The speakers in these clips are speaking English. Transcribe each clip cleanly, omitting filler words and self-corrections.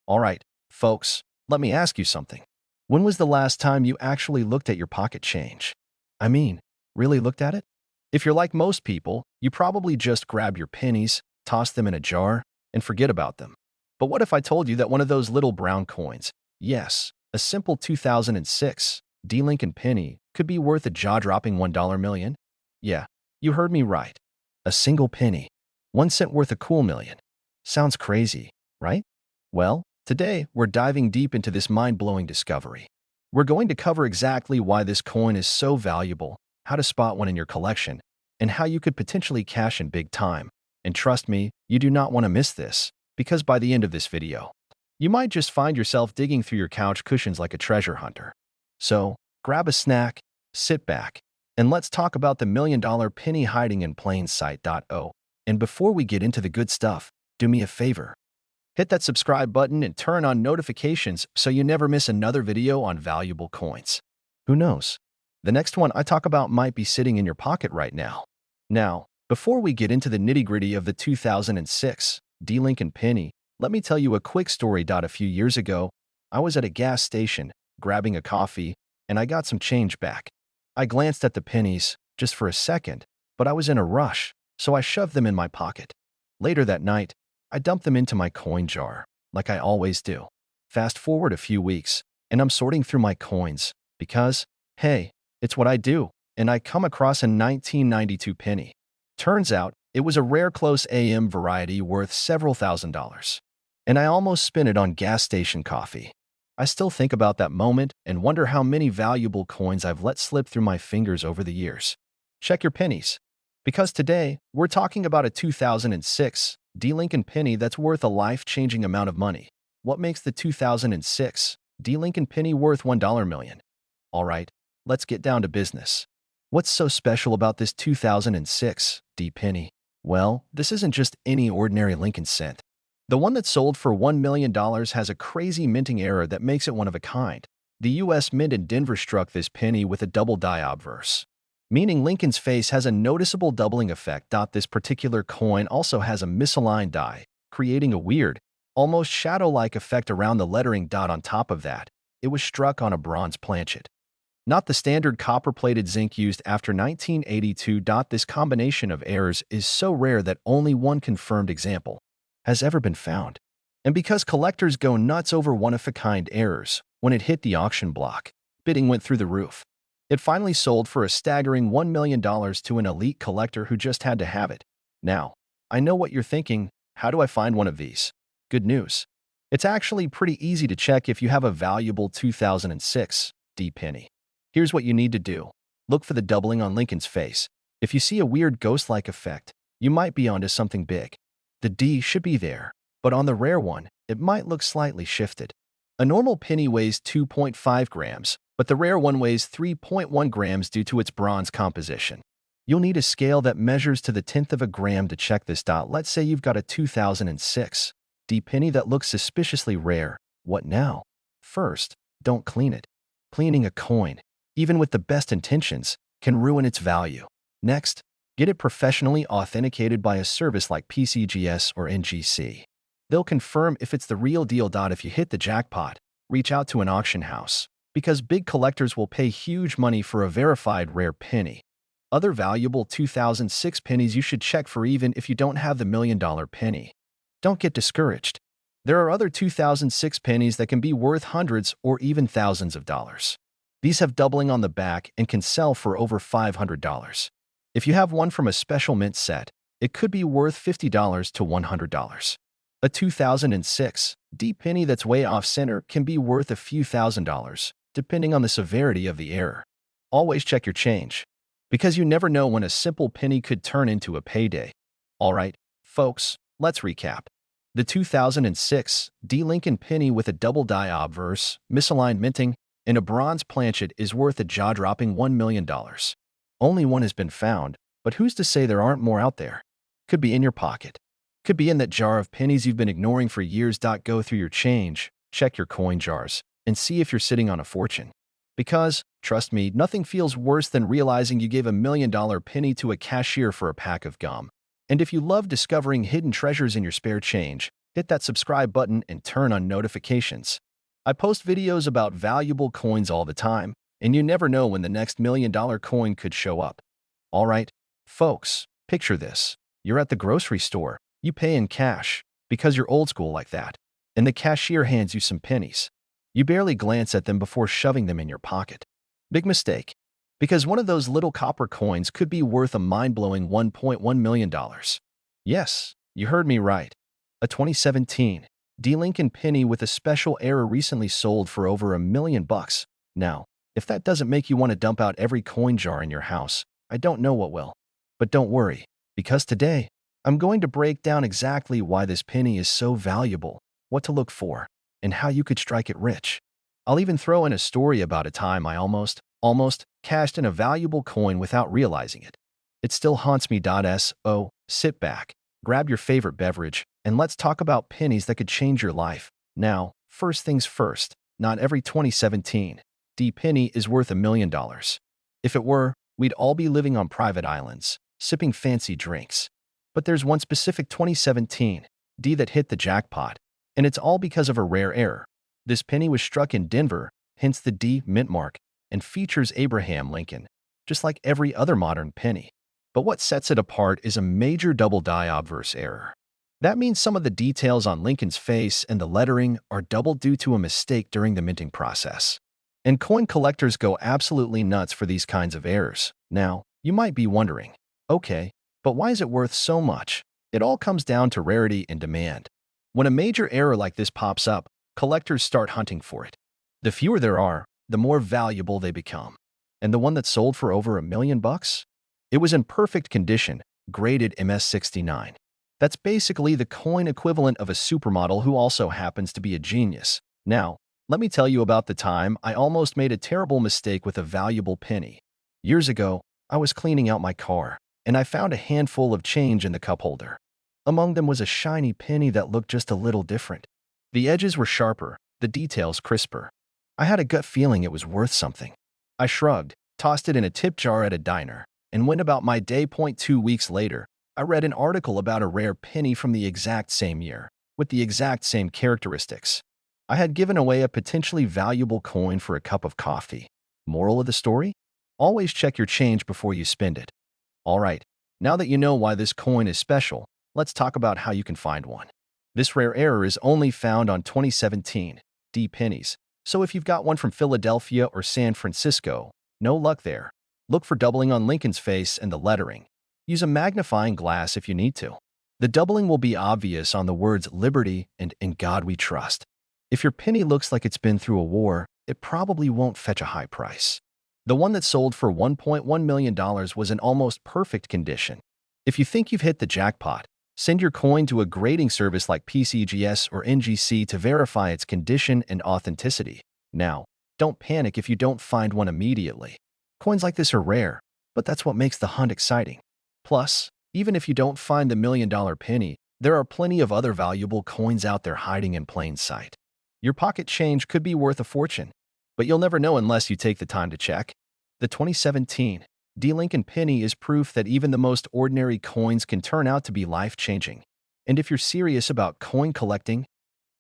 All right, folks, let me ask you something. When was the last time you actually looked at your pocket change? I mean, really looked at it? If you're like most people, you probably just grab your pennies, toss them in a jar, and forget about them. But what if I told you that one of those little brown coins, yes, a simple 2006 D. Lincoln penny, could be worth a jaw-dropping $1 million? Yeah, you heard me right. A single penny. 1 cent worth a cool million. Sounds crazy, right? Well, today we're diving deep into this mind-blowing discovery. We're going to cover exactly why this coin is so valuable, how to spot one in your collection, and how you could potentially cash in big time. And trust me, you do not want to miss this, because by the end of this video, you might just find yourself digging through your couch cushions like a treasure hunter. So, grab a snack, sit back, and let's talk about the $1 million penny hiding in plain sight. And before we get into the good stuff, do me a favor. Hit that subscribe button and turn on notifications so you never miss another video on valuable coins. Who knows? The next one I talk about might be sitting in your pocket right now. Now, before we get into the nitty-gritty of the 2006 D. Lincoln penny, let me tell you a quick story. A few years ago, I was at a gas station, grabbing a coffee, and I got some change back. I glanced at the pennies, just for a second, but I was in a rush, so I shoved them in my pocket. Later that night, I dumped them into my coin jar, like I always do. Fast forward a few weeks, and I'm sorting through my coins, because, hey, it's what I do, and I come across a 1992 penny. Turns out, it was a rare close AM variety worth several $1,000s. And I almost spent it on gas station coffee. I still think about that moment and wonder how many valuable coins I've let slip through my fingers over the years. Check your pennies. Because today, we're talking about a 2006 D. Lincoln penny that's worth a life-changing amount of money. What makes the 2006 D. Lincoln penny worth $1 million? All right, let's get down to business. What's so special about this 2006 D. penny? Well, this isn't just any ordinary Lincoln cent. The one that sold for $1 million has a crazy minting error that makes it one of a kind. The U.S. Mint in Denver struck this penny with a double die obverse, meaning Lincoln's face has a noticeable doubling effect. This particular coin also has a misaligned die, creating a weird, almost shadow-like effect around the lettering. On top of that, it was struck on a bronze planchet, not the standard copper-plated zinc used after 1982. This combination of errors is so rare that only one confirmed example has ever been found. And because collectors go nuts over one-of-a-kind errors, when it hit the auction block, bidding went through the roof. It finally sold for a staggering $1 million to an elite collector who just had to have it. Now, I know what you're thinking, how do I find one of these? Good news. It's actually pretty easy to check if you have a valuable 2006 D. penny. Here's what you need to do. Look for the doubling on Lincoln's face. If you see a weird ghost-like effect, you might be onto something big. The D should be there, but on the rare one, it might look slightly shifted. A normal penny weighs 2.5 grams, but the rare one weighs 3.1 grams due to its bronze composition. You'll need a scale that measures to the 10th of a gram to check this. Let's say you've got a 2006 D. penny that looks suspiciously rare. What now? First, don't clean it. Cleaning a coin, even with the best intentions, can ruin its value. Next, get it professionally authenticated by a service like PCGS or NGC. They'll confirm if it's the real deal. If you hit the jackpot, reach out to an auction house, because big collectors will pay huge money for a verified rare penny. Other valuable 2006 pennies you should check for even if you don't have the $1 million penny. Don't get discouraged. There are other 2006 pennies that can be worth hundreds or even thousands of dollars. These have doubling on the back and can sell for over $500. If you have one from a special mint set, it could be worth $50 to $100. A 2006 D. penny that's way off-center can be worth a few $1,000s, depending on the severity of the error. Always check your change, because you never know when a simple penny could turn into a payday. All right, folks, let's recap. The 2006 D. Lincoln penny with a double die obverse, misaligned minting, and a bronze planchet is worth a jaw-dropping $1 million. Only one has been found, but who's to say there aren't more out there? Could be in your pocket. Could be in that jar of pennies you've been ignoring for years. Go through your change, check your coin jars, and see if you're sitting on a fortune. Because, trust me, nothing feels worse than realizing you gave a $1 million penny to a cashier for a pack of gum. And if you love discovering hidden treasures in your spare change, hit that subscribe button and turn on notifications. I post videos about valuable coins all the time, and you never know when the next $1 million coin could show up. All right, folks, picture this. You're at the grocery store. You pay in cash because you're old school like that, and the cashier hands you some pennies. You barely glance at them before shoving them in your pocket. Big mistake, because one of those little copper coins could be worth a mind-blowing $1.1 million. Yes, you heard me right. A 2017 D. Lincoln penny with a special error recently sold for over $1 million. Now, if that doesn't make you want to dump out every coin jar in your house, I don't know what will. But don't worry, because today, I'm going to break down exactly why this penny is so valuable, what to look for, and how you could strike it rich. I'll even throw in a story about a time I almost cashed in a valuable coin without realizing it. It still haunts me. So, sit back, grab your favorite beverage, and let's talk about pennies that could change your life. Now, first things first, not every 2017 D penny is worth $1 million. If it were, we'd all be living on private islands, sipping fancy drinks. But there's one specific 2017 D that hit the jackpot, and it's all because of a rare error. This penny was struck in Denver, hence the D mint mark, and features Abraham Lincoln, just like every other modern penny. But what sets it apart is a major double die obverse error. That means some of the details on Lincoln's face and the lettering are doubled due to a mistake during the minting process. And coin collectors go absolutely nuts for these kinds of errors. Now, you might be wondering, okay, but why is it worth so much? It all comes down to rarity and demand. When a major error like this pops up, collectors start hunting for it. The fewer there are, the more valuable they become. And the one that sold for over $1 million? It was in perfect condition, graded MS69. That's basically the coin equivalent of a supermodel who also happens to be a genius. Now, let me tell you about the time I almost made a terrible mistake with a valuable penny. Years ago, I was cleaning out my car, and I found a handful of change in the cup holder. Among them was a shiny penny that looked just a little different. The edges were sharper, the details crisper. I had a gut feeling it was worth something. I shrugged, tossed it in a tip jar at a diner, and went about my day. 2 weeks later, I read an article about a rare penny from the exact same year, with the exact same characteristics. I had given away a potentially valuable coin for a cup of coffee. Moral of the story? Always check your change before you spend it. All right, now that you know why this coin is special, let's talk about how you can find one. This rare error is only found on 2017 D pennies, so if you've got one from Philadelphia or San Francisco, no luck there. Look for doubling on Lincoln's face and the lettering. Use a magnifying glass if you need to. The doubling will be obvious on the words Liberty and In God We Trust. If your penny looks like it's been through a war, it probably won't fetch a high price. The one that sold for $1.1 million was in almost perfect condition. If you think you've hit the jackpot, send your coin to a grading service like PCGS or NGC to verify its condition and authenticity. Now, don't panic if you don't find one immediately. Coins like this are rare, but that's what makes the hunt exciting. Plus, even if you don't find the $1 million penny, there are plenty of other valuable coins out there hiding in plain sight. Your pocket change could be worth a fortune, but you'll never know unless you take the time to check. The 2017 D. Lincoln penny is proof that even the most ordinary coins can turn out to be life-changing. And if you're serious about coin collecting,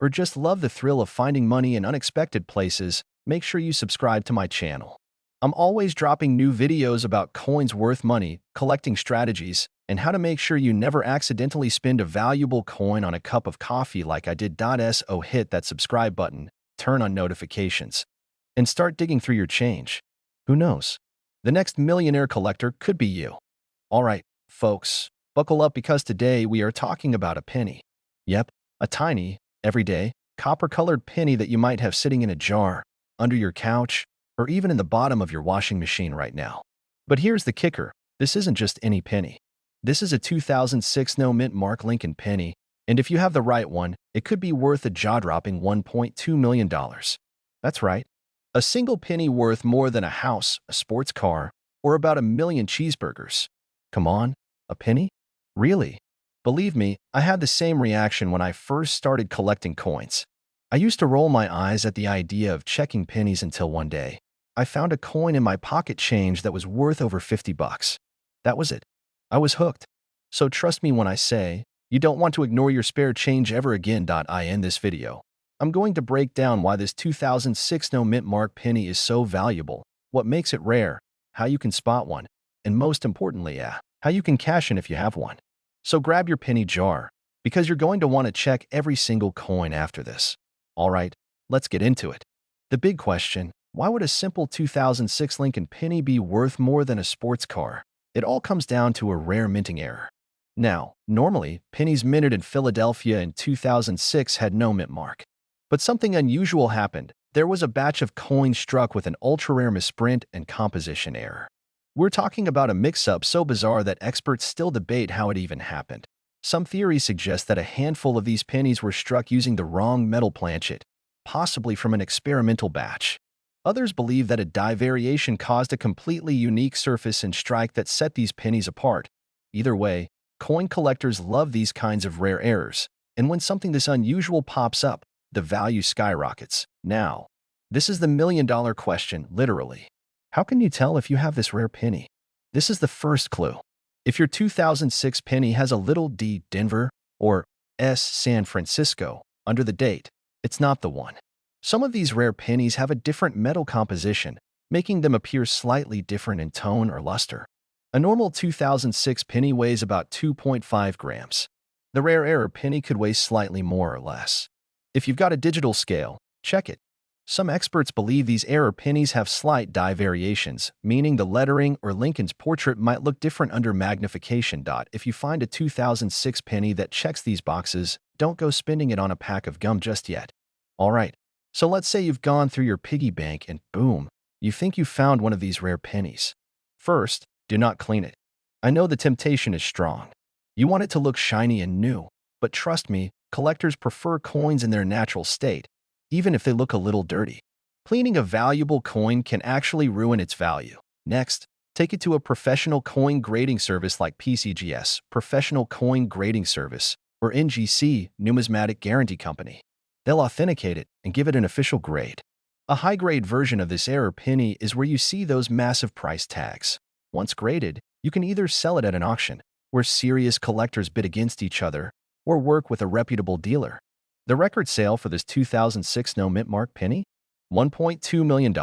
or just love the thrill of finding money in unexpected places, make sure you subscribe to my channel. I'm always dropping new videos about coins worth money, collecting strategies, and how to make sure you never accidentally spend a valuable coin on a cup of coffee like I did. So hit that subscribe button, turn on notifications, and start digging through your change. Who knows? The next millionaire collector could be you. All right, folks, buckle up because today we are talking about a penny. Yep, a tiny, everyday, copper-colored penny that you might have sitting in a jar, under your couch, or even in the bottom of your washing machine right now. But here's the kicker. This isn't just any penny. This is a 2006 no mint mark Lincoln penny, and if you have the right one, it could be worth a jaw-dropping $1.2 million. That's right. A single penny worth more than a house, a sports car, or about 1 million cheeseburgers. Come on, a penny? Really? Believe me, I had the same reaction when I first started collecting coins. I used to roll my eyes at the idea of checking pennies until one day I found a coin in my pocket change that was worth over $50. That was it. I was hooked. So trust me when I say, You don't want to ignore your spare change ever again. I end this video. I'm going to break down why this 2006 no mint mark penny is so valuable, what makes it rare, how you can spot one, and most importantly, how you can cash in if you have one. So grab your penny jar, because you're going to want to check every single coin after this. Alright, let's get into it. The big question, why would a simple 2006 Lincoln penny be worth more than a sports car? It all comes down to a rare minting error. Now, normally, pennies minted in Philadelphia in 2006 had no mint mark. But something unusual happened. There was a batch of coins struck with an ultra-rare misprint and composition error. We're talking about a mix-up so bizarre that experts still debate how it even happened. Some theories suggest that a handful of these pennies were struck using the wrong metal planchet, possibly from an experimental batch. Others believe that a die variation caused a completely unique surface and strike that set these pennies apart. Either way, coin collectors love these kinds of rare errors, and when something this unusual pops up, the value skyrockets. Now, this is the million-dollar question, literally. How can you tell if you have this rare penny? This is the first clue. If your 2006 penny has a little d Denver or s San Francisco under the date, it's not the one. Some of these rare pennies have a different metal composition, making them appear slightly different in tone or luster. A normal 2006 penny weighs about 2.5 grams. The rare error penny could weigh slightly more or less. If you've got a digital scale, check it. Some experts believe these error pennies have slight die variations, meaning the lettering or Lincoln's portrait might look different under magnification. If you find a 2006 penny that checks these boxes, don't go spending it on a pack of gum just yet. Alright, so let's say you've gone through your piggy bank and boom, you think you found one of these rare pennies. First, do not clean it. I know the temptation is strong. You want it to look shiny and new, but trust me, collectors prefer coins in their natural state, even if they look a little dirty. Cleaning a valuable coin can actually ruin its value. Next, take it to a professional coin grading service like PCGS, Professional Coin Grading Service, or NGC, Numismatic Guarantee Company. They'll authenticate it and give it an official grade. A high-grade version of this error penny is where you see those massive price tags. Once graded, you can either sell it at an auction, where serious collectors bid against each other, or work with a reputable dealer. The record sale for this 2006 no mint mark penny? $1.2 million.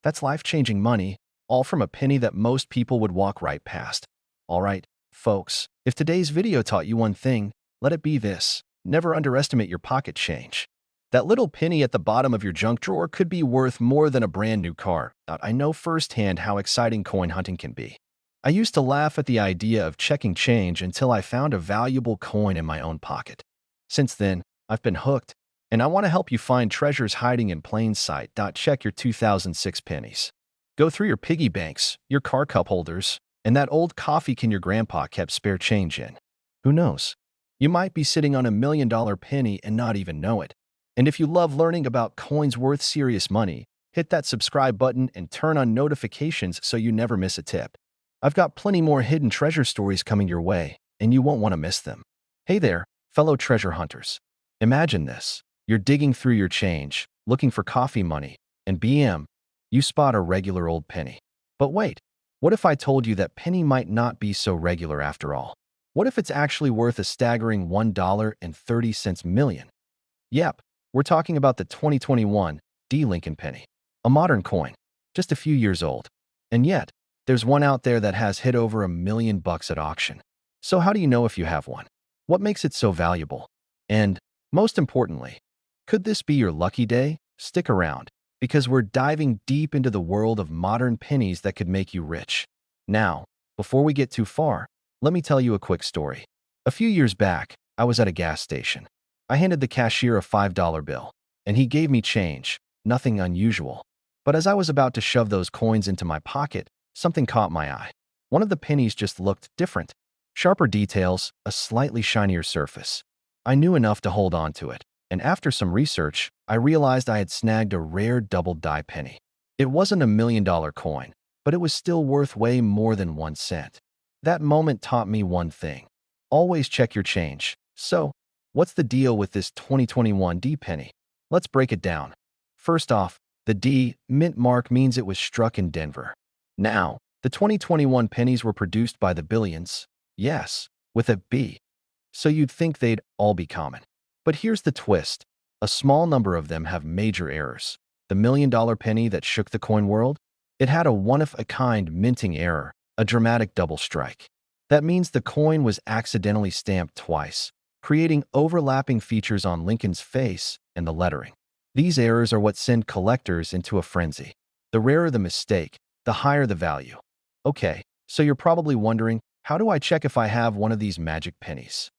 That's life-changing money, all from a penny that most people would walk right past. Alright, folks, if today's video taught you one thing, let it be this. Never underestimate your pocket change. That little penny at the bottom of your junk drawer could be worth more than a brand new car. I know firsthand how exciting coin hunting can be. I used to laugh at the idea of checking change until I found a valuable coin in my own pocket. Since then, I've been hooked, and I want to help you find treasures hiding in plain sight. Check your 2006 pennies. Go through your piggy banks, your car cup holders, and that old coffee can your grandpa kept spare change in. Who knows? You might be sitting on $1 million penny and not even know it. And if you love learning about coins worth serious money, hit that subscribe button and turn on notifications so you never miss a tip. I've got plenty more hidden treasure stories coming your way, and you won't want to miss them. Hey there, fellow treasure hunters. Imagine this. You're digging through your change, looking for coffee money, and BM, you spot a regular old penny. But wait, what if I told you that penny might not be so regular after all? What if it's actually worth a staggering $1.30 million? Yep, we're talking about the 2021 D Lincoln penny, a modern coin, just a few years old. And yet, there's one out there that has hit over $1 million at auction. So how do you know if you have one? What makes it so valuable? And, most importantly, could this be your lucky day? Stick around, because we're diving deep into the world of modern pennies that could make you rich. Now, before we get too far, let me tell you a quick story. A few years back, I was at a gas station. I handed the cashier a $5 bill, and he gave me change, nothing unusual. But as I was about to shove those coins into my pocket, something caught my eye. One of the pennies just looked different. Sharper details, a slightly shinier surface. I knew enough to hold on to it, and after some research, I realized I had snagged a rare double-die penny. It wasn't $1 million coin, but it was still worth way more than 1 cent. That moment taught me one thing. Always check your change. So, what's the deal with this 2021 D penny? Let's break it down. First off, the D mint mark means it was struck in Denver. Now, the 2021 pennies were produced by the Billions, yes, with a B. so you'd think they'd all be common. But here's the twist. A small number of them have major errors. The $1 million penny that shook the coin world? It had a one-of-a-kind minting error, a dramatic double strike. That means the coin was accidentally stamped twice, creating overlapping features on Lincoln's face and the lettering. These errors are what send collectors into a frenzy. The rarer the mistake, the higher the value. Okay, so you're probably wondering, how do I check if I have one of these magic pennies?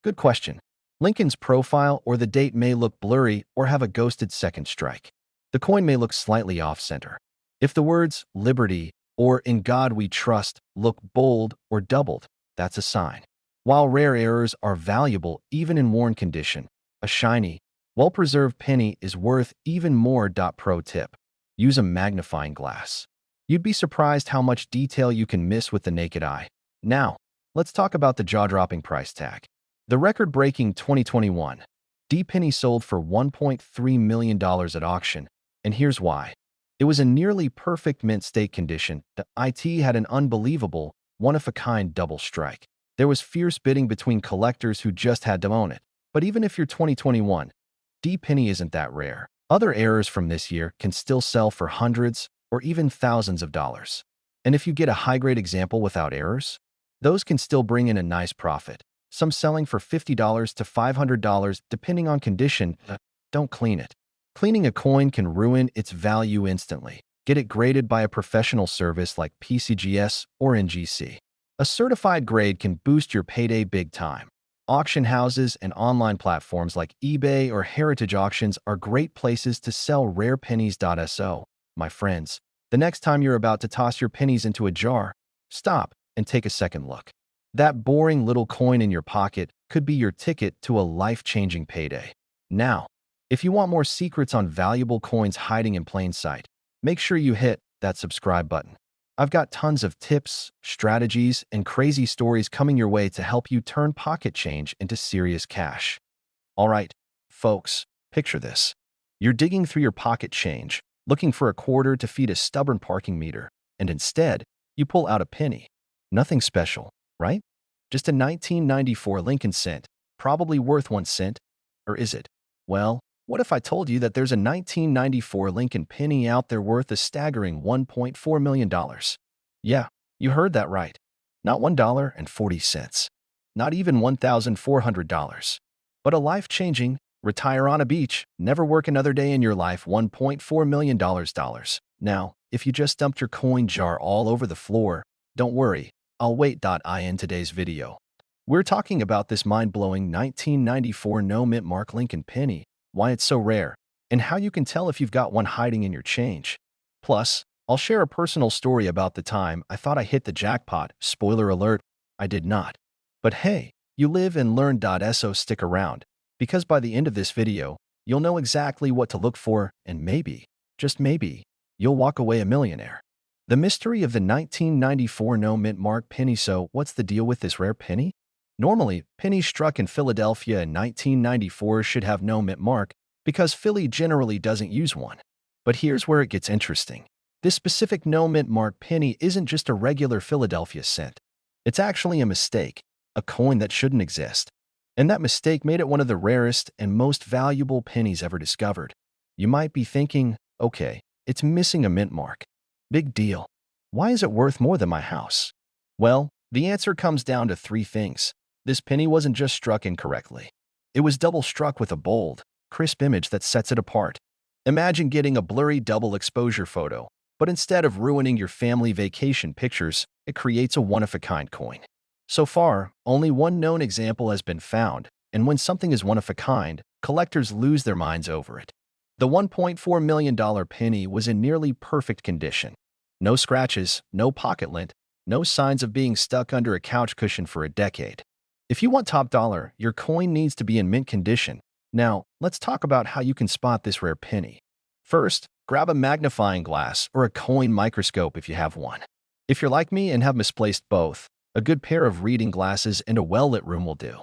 Good question. Lincoln's profile or the date may look blurry or have a ghosted second strike. The coin may look slightly off-center. If the words Liberty or In God We Trust look bold or doubled, that's a sign. While rare errors are valuable even in worn condition, a shiny, well-preserved penny is worth even more. Pro tip: use a magnifying glass. You'd be surprised how much detail you can miss with the naked eye. Now, let's talk about the jaw-dropping price tag. The record-breaking 2021 D penny sold for $1.3 million at auction, and here's why. It was in nearly perfect mint state condition. The IT had an unbelievable, one-of-a-kind double strike. There was fierce bidding between collectors who just had to own it. But even if you're 2021, D penny isn't that rare. Other errors from this year can still sell for hundreds or even thousands of dollars. And if you get a high-grade example without errors, those can still bring in a nice profit. Some selling for $50 to $500 depending on condition. Don't clean it. Cleaning a coin can ruin its value instantly. Get it graded by a professional service like PCGS or NGC. A certified grade can boost your payday big time. Auction houses and online platforms like eBay or Heritage Auctions are great places to sell rare pennies. So, my friends, the next time you're about to toss your pennies into a jar, stop and take a second look. That boring little coin in your pocket could be your ticket to a life-changing payday. Now, if you want more secrets on valuable coins hiding in plain sight, make sure you hit that subscribe button. I've got tons of tips, strategies, and crazy stories coming your way to help you turn pocket change into serious cash. All right, folks, picture this. You're digging through your pocket change, looking for a quarter to feed a stubborn parking meter, and instead, you pull out a penny. Nothing special, right? Just a 1994 Lincoln cent, probably worth 1 cent. Or is it? Well, what if I told you that there's a 1994 Lincoln penny out there worth a staggering $1.4 million? Yeah, you heard that right. Not $1.40. Not even $1,400. But a life-changing, retire on a beach, never work another day in your life $1.4 million. Now, if you just dumped your coin jar all over the floor, don't worry, I'll wait. In today's video, we're talking about this mind-blowing 1994 no-mint mark Lincoln penny, why it's so rare, and how you can tell if you've got one hiding in your change. Plus, I'll share a personal story about the time I thought I hit the jackpot. Spoiler alert, I did not. But hey, you live and learn. So stick around, because by the end of this video, you'll know exactly what to look for, and maybe, just maybe, you'll walk away a millionaire. The mystery of the 1994 no-mint mark penny. So what's the deal with this rare penny? Normally, pennies struck in Philadelphia in 1994 should have no mint mark because Philly generally doesn't use one. But here's where it gets interesting. This specific no mint mark penny isn't just a regular Philadelphia cent. It's actually a mistake, a coin that shouldn't exist. And that mistake made it one of the rarest and most valuable pennies ever discovered. You might be thinking, okay, it's missing a mint mark. Big deal. Why is it worth more than my house? Well, the answer comes down to 3 things. This penny wasn't just struck incorrectly. It was double struck with a bold, crisp image that sets it apart. Imagine getting a blurry double exposure photo, but instead of ruining your family vacation pictures, it creates a one-of-a-kind coin. So far, only one known example has been found, and when something is one-of-a-kind, collectors lose their minds over it. The $1.4 million penny was in nearly perfect condition. No scratches, no pocket lint, no signs of being stuck under a couch cushion for a decade. If you want top dollar, your coin needs to be in mint condition. Now, let's talk about how you can spot this rare penny. First, grab a magnifying glass or a coin microscope if you have one. If you're like me and have misplaced both, a good pair of reading glasses and a well-lit room will do.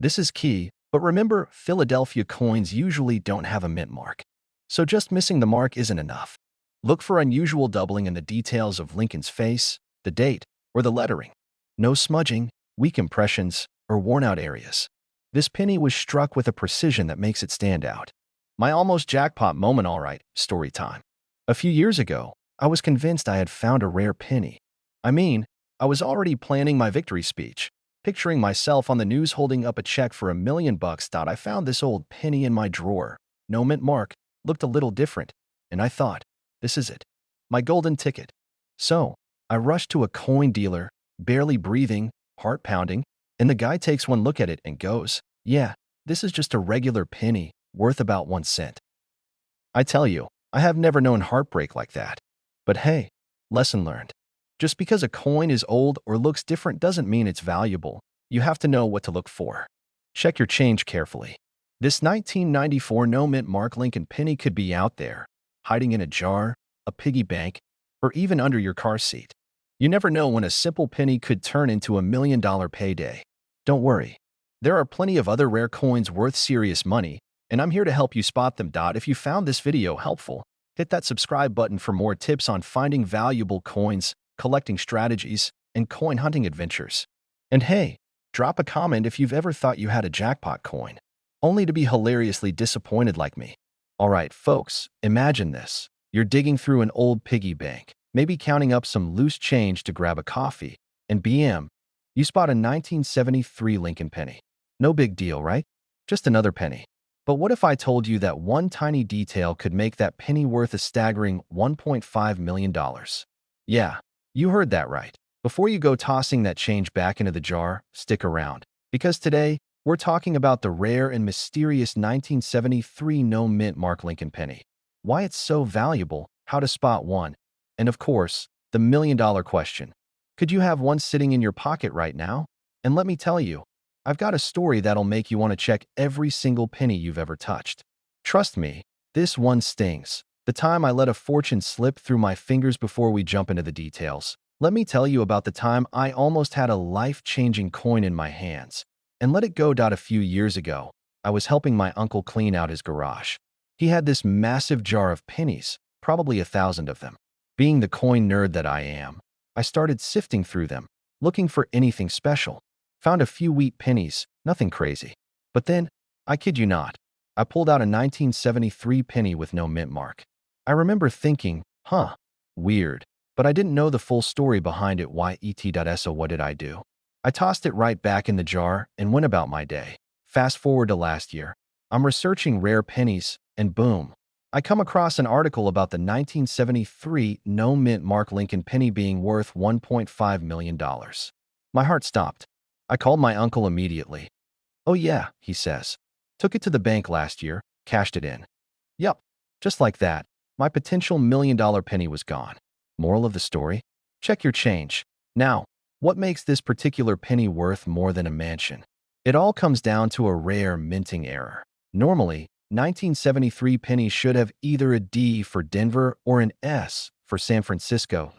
This is key, but remember, Philadelphia coins usually don't have a mint mark. So just missing the mark isn't enough. Look for unusual doubling in the details of Lincoln's face, the date, or the lettering. No smudging, weak impressions, or worn-out areas. This penny was struck with a precision that makes it stand out. My almost jackpot moment, all right, story time. A few years ago, I was convinced I had found a rare penny. I mean, I was already planning my victory speech, picturing myself on the news holding up a check for $1 million. I found this old penny in my drawer. No mint mark, looked a little different, and I thought, this is it, my golden ticket. So, I rushed to a coin dealer, barely breathing, heart pounding, and the guy takes one look at it and goes, yeah, this is just a regular penny, worth about 1 cent. I tell you, I have never known heartbreak like that. But hey, lesson learned. Just because a coin is old or looks different doesn't mean it's valuable. You have to know what to look for. Check your change carefully. This 1994 no-mint Mark Lincoln penny could be out there, hiding in a jar, a piggy bank, or even under your car seat. You never know when a simple penny could turn into $1 million payday. Don't worry. There are plenty of other rare coins worth serious money, and I'm here to help you spot them. If you found this video helpful, hit that subscribe button for more tips on finding valuable coins, collecting strategies, and coin hunting adventures. And hey, drop a comment if you've ever thought you had a jackpot coin, only to be hilariously disappointed like me. Alright, folks, imagine this. You're digging through an old piggy bank, maybe counting up some loose change to grab a coffee, and bam, you spot a 1973 Lincoln penny. No big deal, right? Just another penny. But what if I told you that one tiny detail could make that penny worth a staggering $1.5 million? Yeah, you heard that right. Before you go tossing that change back into the jar, stick around. Because today, we're talking about the rare and mysterious 1973 no-mint Mark Lincoln penny. Why it's so valuable, how to spot one, and of course, the million-dollar question. Could you have one sitting in your pocket right now? And let me tell you, I've got a story that'll make you want to check every single penny you've ever touched. Trust me, this one stings. The time I let a fortune slip through my fingers. Before we jump into the details, let me tell you about the time I almost had a life-changing coin in my hands and let it go. A few years ago, I was helping my uncle clean out his garage. He had this massive jar of pennies, probably 1,000 of them. Being the coin nerd that I am, I started sifting through them, looking for anything special. Found a few wheat pennies, nothing crazy. But then, I kid you not, I pulled out a 1973 penny with no mint mark. I remember thinking, weird. But I didn't know the full story behind it. So what did I do? I tossed it right back in the jar and went about my day. Fast forward to last year. I'm researching rare pennies, and boom, I come across an article about the 1973 no-mint Mark Lincoln penny being worth $1.5 million. My heart stopped. I called my uncle immediately. Oh yeah, he says. Took it to the bank last year, cashed it in. Yup, just like that, my potential $1 million penny was gone. Moral of the story? Check your change. Now, what makes this particular penny worth more than a mansion? It all comes down to a rare minting error. Normally, 1973 pennies should have either a D for Denver or an S for San Francisco.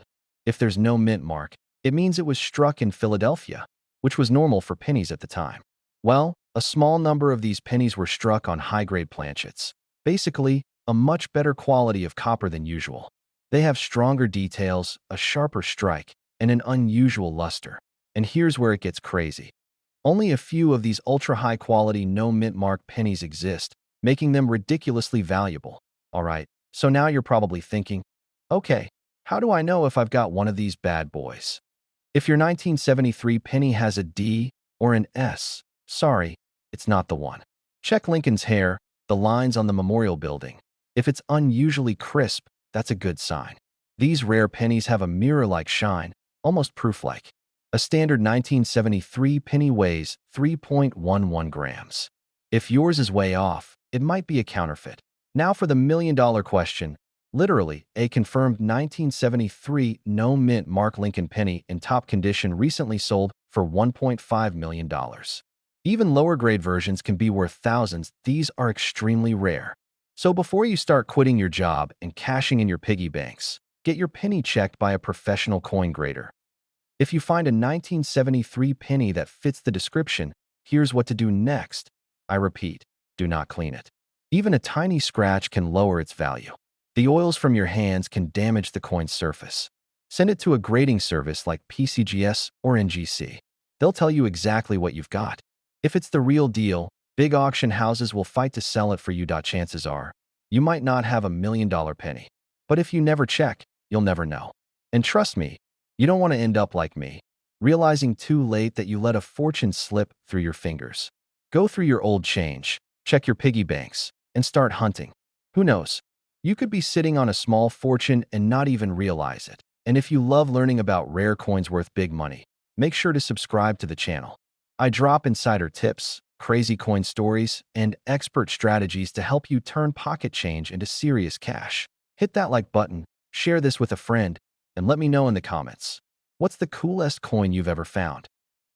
If there's no mint mark, it means it was struck in Philadelphia, which was normal for pennies at the time. Well, a small number of these pennies were struck on high-grade planchets. Basically, a much better quality of copper than usual. They have stronger details, a sharper strike, and an unusual luster. And here's where it gets crazy. Only a few of these ultra-high-quality no-mint mark pennies exist, making them ridiculously valuable. Alright, so now you're probably thinking, okay, how do I know if I've got one of these bad boys? If your 1973 penny has a D or an S, sorry, it's not the one. Check Lincoln's hair, the lines on the memorial building. If it's unusually crisp, that's a good sign. These rare pennies have a mirror-like shine, almost proof-like. A standard 1973 penny weighs 3.11 grams. If yours is way off, it might be a counterfeit. Now for the million-dollar question. Literally, a confirmed 1973 no-mint Mark Lincoln penny in top condition recently sold for $1.5 million. Even lower-grade versions can be worth thousands. These are extremely rare. So before you start quitting your job and cashing in your piggy banks, get your penny checked by a professional coin grader. If you find a 1973 penny that fits the description, here's what to do next. I repeat, do not clean it. Even a tiny scratch can lower its value. The oils from your hands can damage the coin's surface. Send it to a grading service like PCGS or NGC. They'll tell you exactly what you've got. If it's the real deal, big auction houses will fight to sell it for you. Chances are, you might not have $1 million penny. But if you never check, you'll never know. And trust me, you don't want to end up like me, realizing too late that you let a fortune slip through your fingers. Go through your old change, check your piggy banks, and start hunting. Who knows? You could be sitting on a small fortune and not even realize it. And if you love learning about rare coins worth big money, make sure to subscribe to the channel. I drop insider tips, crazy coin stories, and expert strategies to help you turn pocket change into serious cash. Hit that like button, share this with a friend, and let me know in the comments. What's the coolest coin you've ever found?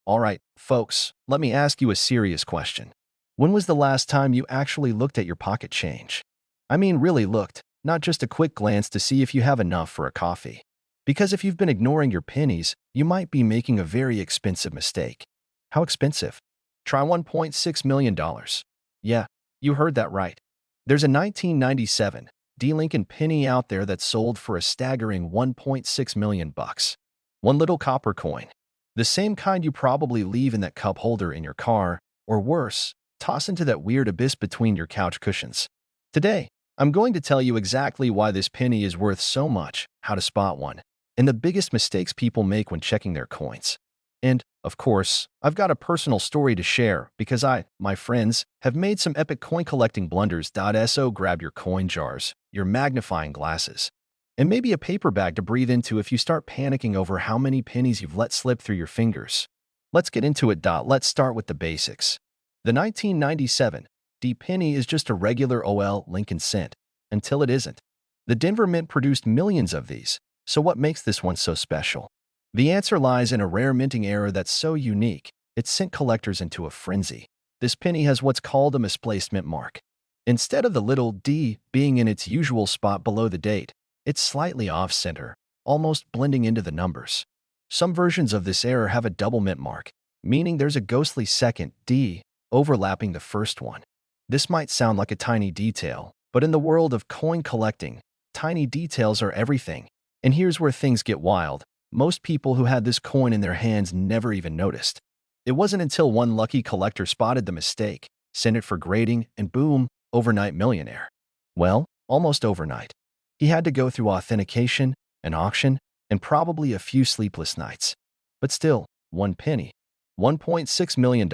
All right, folks, let me ask you a serious question. When was the last time you actually looked at your pocket change? I mean, really looked, not just a quick glance to see if you have enough for a coffee. Because if you've been ignoring your pennies, you might be making a very expensive mistake. How expensive? Try $1.6 million. Yeah, you heard that right. There's a 1997 D Lincoln penny out there that sold for a staggering $1.6 million. One little copper coin. The same kind you probably leave in that cup holder in your car, or worse, toss into that weird abyss between your couch cushions. Today, I'm going to tell you exactly why this penny is worth so much, how to spot one, and the biggest mistakes people make when checking their coins. And, of course, I've got a personal story to share because my friends, have made some epic coin collecting blunders. So grab your coin jars, your magnifying glasses, and maybe a paper bag to breathe into if you start panicking over how many pennies you've let slip through your fingers. Let's get into it. Let's start with the basics. The 1997 D penny is just a regular Lincoln cent, until it isn't. The Denver Mint produced millions of these, so what makes this one so special? The answer lies in a rare minting error that's so unique, it sent collectors into a frenzy. This penny has what's called a misplaced mint mark. Instead of the little d being in its usual spot below the date, it's slightly off-center, almost blending into the numbers. Some versions of this error have a double mint mark, meaning there's a ghostly second d overlapping the first one. This might sound like a tiny detail, but in the world of coin collecting, tiny details are everything. And here's where things get wild. Most people who had this coin in their hands never even noticed. It wasn't until one lucky collector spotted the mistake, sent it for grading, and boom, overnight millionaire. Well, almost overnight. He had to go through authentication, an auction, and probably a few sleepless nights. But still, one penny. $1.6 million.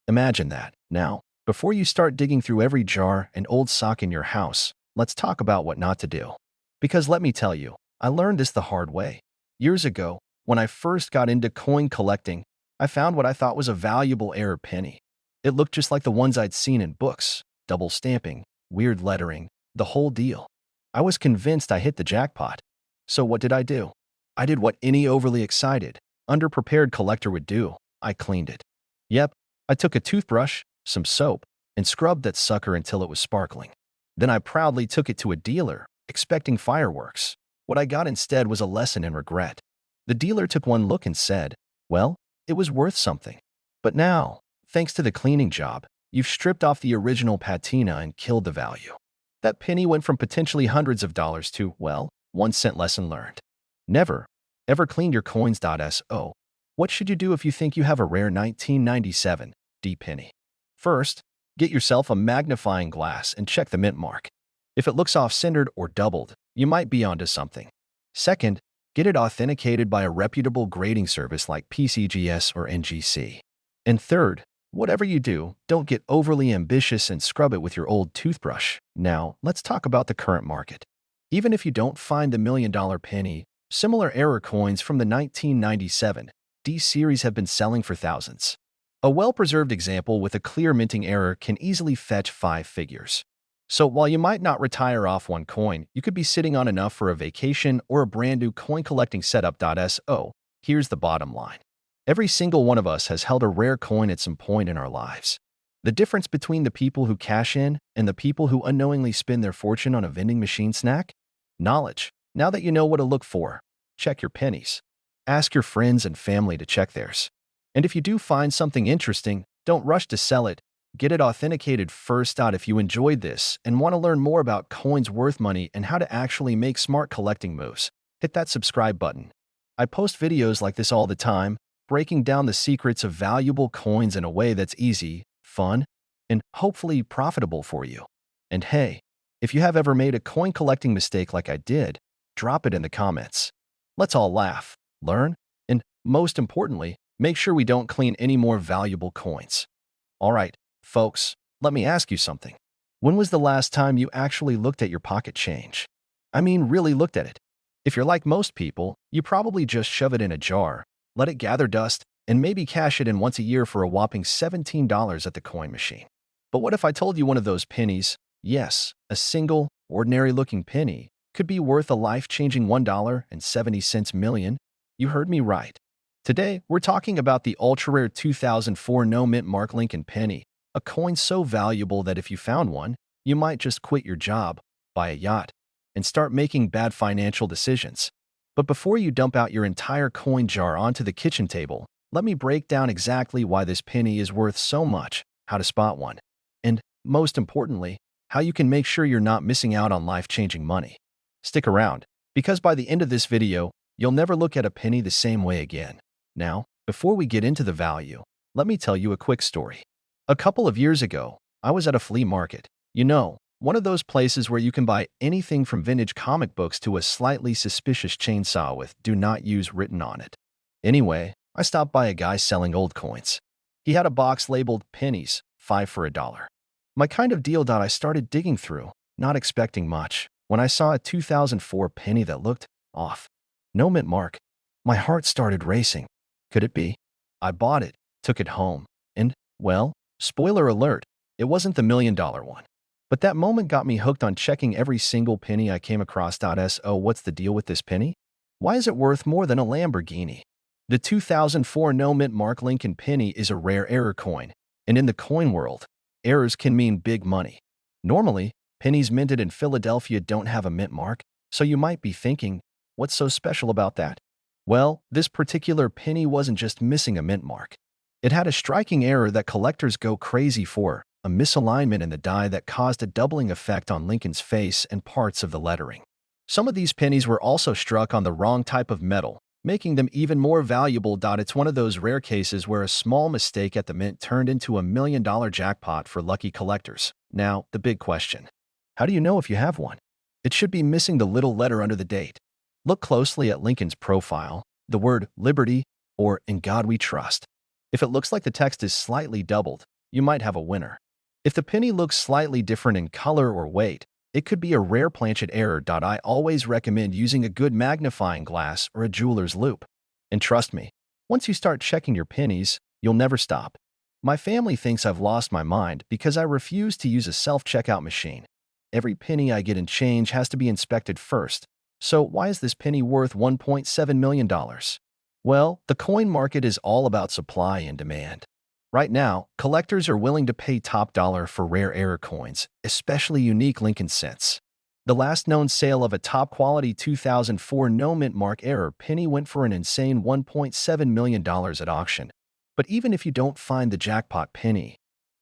Imagine that. Now, before you start digging through every jar and old sock in your house, let's talk about what not to do. Because let me tell you, I learned this the hard way. Years ago, when I first got into coin collecting, I found what I thought was a valuable error penny. It looked just like the ones I'd seen in books, double stamping, weird lettering, the whole deal. I was convinced I hit the jackpot. So what did I do? I did what any overly excited, underprepared collector would do. I cleaned it. Yep, I took a toothbrush, some soap, and scrubbed that sucker until it was sparkling. Then I proudly took it to a dealer, expecting fireworks. What I got instead was a lesson in regret. The dealer took one look and said, well, it was worth something. But now, thanks to the cleaning job, you've stripped off the original patina and killed the value. That penny went from potentially hundreds of dollars to, well, 1 cent. Lesson learned. Never, ever clean your coins. So, what should you do if you think you have a rare 1997 D penny? First, get yourself a magnifying glass and check the mint mark. If it looks off-centered or doubled, you might be onto something. Second, get it authenticated by a reputable grading service like PCGS or NGC. And third, whatever you do, don't get overly ambitious and scrub it with your old toothbrush. Now, let's talk about the current market. Even if you don't find the $1 million penny, similar error coins from the 1997 D series have been selling for thousands. A well-preserved example with a clear minting error can easily fetch 5 figures. So while you might not retire off one coin, you could be sitting on enough for a vacation or a brand new coin collecting setup. So here's the bottom line. Every single one of us has held a rare coin at some point in our lives. The difference between the people who cash in and the people who unknowingly spend their fortune on a vending machine snack? Knowledge. Now that you know what to look for, check your pennies. Ask your friends and family to check theirs. And if you do find something interesting, don't rush to sell it. Get it authenticated first. If you enjoyed this and want to learn more about coins worth money and how to actually make smart collecting moves, hit that subscribe button. I post videos like this all the time, breaking down the secrets of valuable coins in a way that's easy, fun, and hopefully profitable for you. And hey, if you have ever made a coin collecting mistake like I did, drop it in the comments. Let's all laugh, learn, and most importantly, make sure we don't clean any more valuable coins. All right, folks, let me ask you something. When was the last time you actually looked at your pocket change? I mean, really looked at it. If you're like most people, you probably just shove it in a jar, let it gather dust, and maybe cash it in once a year for a whopping $17 at the coin machine. But what if I told you one of those pennies, yes, a single, ordinary-looking penny, could be worth a life-changing $1.70 million? You heard me right. Today, we're talking about the ultra-rare 2004 no-mint Mark Lincoln penny, a coin so valuable that if you found one, you might just quit your job, buy a yacht, and start making bad financial decisions. But before you dump out your entire coin jar onto the kitchen table, let me break down exactly why this penny is worth so much, how to spot one, and, most importantly, how you can make sure you're not missing out on life-changing money. Stick around, because by the end of this video, you'll never look at a penny the same way again. Now, before we get into the value, let me tell you a quick story. A couple of years ago, I was at a flea market. One of those places where you can buy anything from vintage comic books to a slightly suspicious chainsaw with "Do Not Use" written on it. Anyway, I stopped by a guy selling old coins. He had a box labeled "Pennies, 5 for $1." My kind of deal. I started digging through, not expecting much, when I saw a 2004 penny that looked off. No mint mark. My heart started racing. Could it be? I bought it, took it home, and, well, spoiler alert, it wasn't the $1 million one. But that moment got me hooked on checking every single penny I came across. So what's the deal with this penny? Why is it worth more than a Lamborghini? The 2004 no-mint Mark Lincoln penny is a rare error coin, and in the coin world, errors can mean big money. Normally, pennies minted in Philadelphia don't have a mint mark, so you might be thinking, what's so special about that? Well, this particular penny wasn't just missing a mint mark. It had a striking error that collectors go crazy for, a misalignment in the die that caused a doubling effect on Lincoln's face and parts of the lettering. Some of these pennies were also struck on the wrong type of metal, making them even more valuable. It's one of those rare cases where a small mistake at the mint turned into a $1 million jackpot for lucky collectors. Now, the big question. How do you know if you have one? It should be missing the little letter under the date. Look closely at Lincoln's profile, the word "Liberty" or "In God We Trust." If it looks like the text is slightly doubled, you might have a winner. If the penny looks slightly different in color or weight, it could be a rare planchet error. I always recommend using a good magnifying glass or a jeweler's loupe. And trust me, once you start checking your pennies, you'll never stop. My family thinks I've lost my mind because I refuse to use a self-checkout machine. Every penny I get in change has to be inspected first. So why is this penny worth $1.7 million? Well, the coin market is all about supply and demand. Right now, collectors are willing to pay top dollar for rare error coins, especially unique Lincoln cents. The last known sale of a top-quality 2004 no-mint mark error penny went for an insane $1.7 million at auction. But even if you don't find the jackpot penny,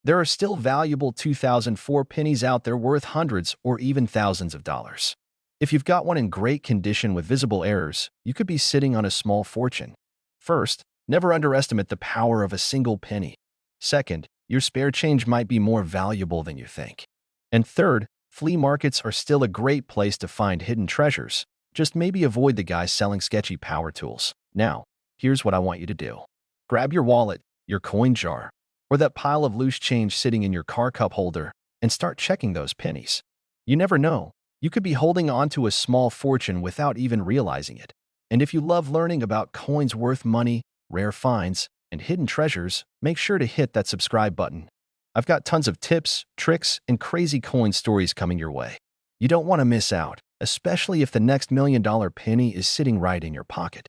there are still valuable 2004 pennies out there worth hundreds or even thousands of dollars. If you've got one in great condition with visible errors, you could be sitting on a small fortune. First, never underestimate the power of a single penny. Second, your spare change might be more valuable than you think. And third, flea markets are still a great place to find hidden treasures. Just maybe avoid the guys selling sketchy power tools. Now, here's what I want you to do. Grab your wallet, your coin jar, or that pile of loose change sitting in your car cup holder, and start checking those pennies. You never know. You could be holding on to a small fortune without even realizing it. And if you love learning about coins worth money, rare finds, and hidden treasures, make sure to hit that subscribe button. I've got tons of tips, tricks, and crazy coin stories coming your way. You don't want to miss out, especially if the next $1 million penny is sitting right in your pocket.